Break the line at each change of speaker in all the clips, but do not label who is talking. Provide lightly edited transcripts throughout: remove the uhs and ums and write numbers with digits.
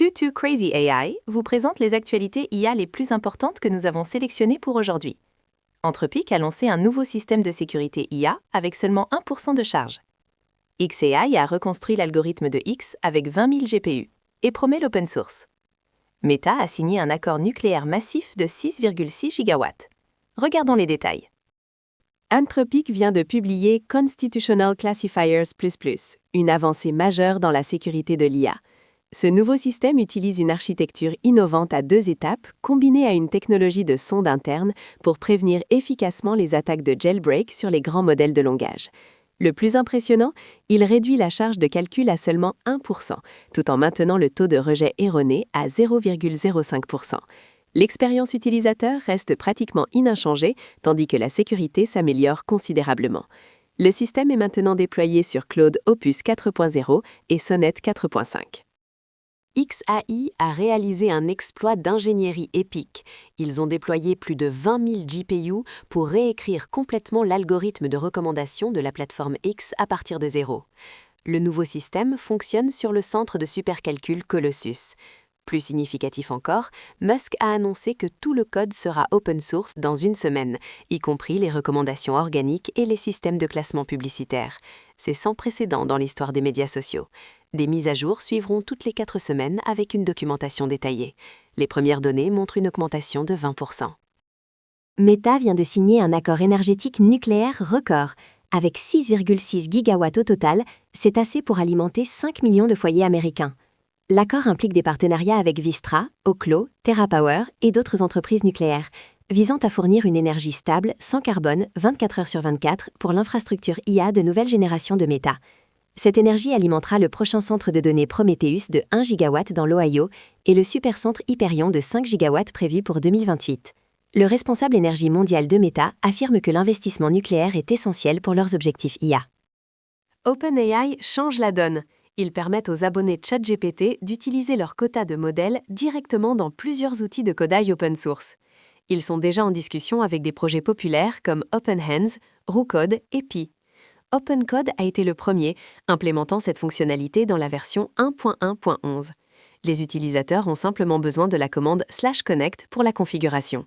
Too Crazy AI vous présente les actualités IA les plus importantes que nous avons sélectionnées pour aujourd'hui. Anthropic a lancé un nouveau système de sécurité IA avec seulement 1% de charge. xAI a reconstruit l'algorithme de X avec 20 000 GPU et promet l'open source. Meta a signé un accord nucléaire massif de 6,6 gigawatts. Regardons les détails. Anthropic vient de publier Constitutional Classifiers++, une avancée majeure dans la sécurité de l'IA. Ce nouveau système utilise une architecture innovante à 2 étapes, combinée à une technologie de sonde interne pour prévenir efficacement les attaques de jailbreak sur les grands modèles de langage. Le plus impressionnant, il réduit la charge de calcul à seulement 1%, tout en maintenant le taux de rejet erroné à 0,05%. L'expérience utilisateur reste pratiquement inchangée, tandis que la sécurité s'améliore considérablement. Le système est maintenant déployé sur Claude Opus 4.0 et Sonnet 4.5. xAI a réalisé un exploit d'ingénierie épique. Ils ont déployé plus de 20 000 GPU pour réécrire complètement l'algorithme de recommandation de la plateforme X à partir de zéro. Le nouveau système fonctionne sur le centre de supercalcul Colossus. Plus significatif encore, Musk a annoncé que tout le code sera open source dans une semaine, y compris les recommandations organiques et les systèmes de classement publicitaire. C'est sans précédent dans l'histoire des médias sociaux. Des mises à jour suivront toutes les 4 semaines avec une documentation détaillée. Les premières données montrent une augmentation de 20%.
Meta vient de signer un accord énergétique nucléaire record. Avec 6,6 gigawatts au total, c'est assez pour alimenter 5 millions de foyers américains. L'accord implique des partenariats avec Vistra, Oklo, TerraPower et d'autres entreprises nucléaires, visant à fournir une énergie stable, sans carbone, 24 heures sur 24 pour l'infrastructure IA de nouvelle génération de Meta. Cette énergie alimentera le prochain centre de données Prometheus de 1 gigawatt dans l'Ohio et le supercentre Hyperion de 5 gigawatts prévu pour 2028. Le responsable énergie mondial de Meta affirme que l'investissement nucléaire est essentiel pour leurs objectifs IA.
OpenAI change la donne. Ils permettent aux abonnés ChatGPT d'utiliser leur quota de modèles directement dans plusieurs outils de codage open source. Ils sont déjà en discussion avec des projets populaires comme OpenHands, Roo-Code et Pi. OpenCode a été le premier, implémentant cette fonctionnalité dans la version 1.1.11. Les utilisateurs ont simplement besoin de la commande /connect pour la configuration.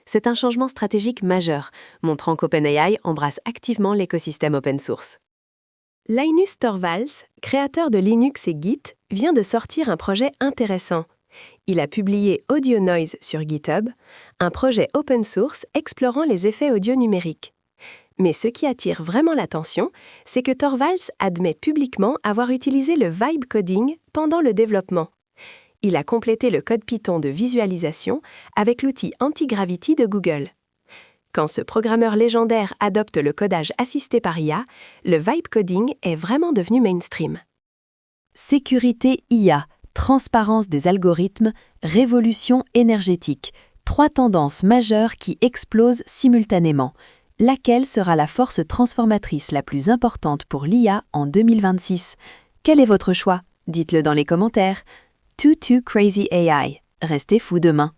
C'est un changement stratégique majeur, montrant qu'OpenAI embrasse activement l'écosystème open source. Linus Torvalds, créateur de Linux et Git, vient de sortir un projet intéressant. Il a publié Audio Noise sur GitHub, un projet open source explorant les effets audio numériques. Mais ce qui attire vraiment l'attention, c'est que Torvalds admet publiquement avoir utilisé le vibe coding pendant le développement. Il a complété le code Python de visualisation avec l'outil Antigravity de Google. Quand ce programmeur légendaire adopte le codage assisté par IA, le vibe coding est vraiment devenu mainstream.
Sécurité IA, transparence des algorithmes, révolution énergétique. 3 tendances majeures qui explosent simultanément. Laquelle sera la force transformatrice la plus importante pour l'IA en 2026? Quel est votre choix? Dites-le dans les commentaires. Too Crazy AI. Restez fous demain.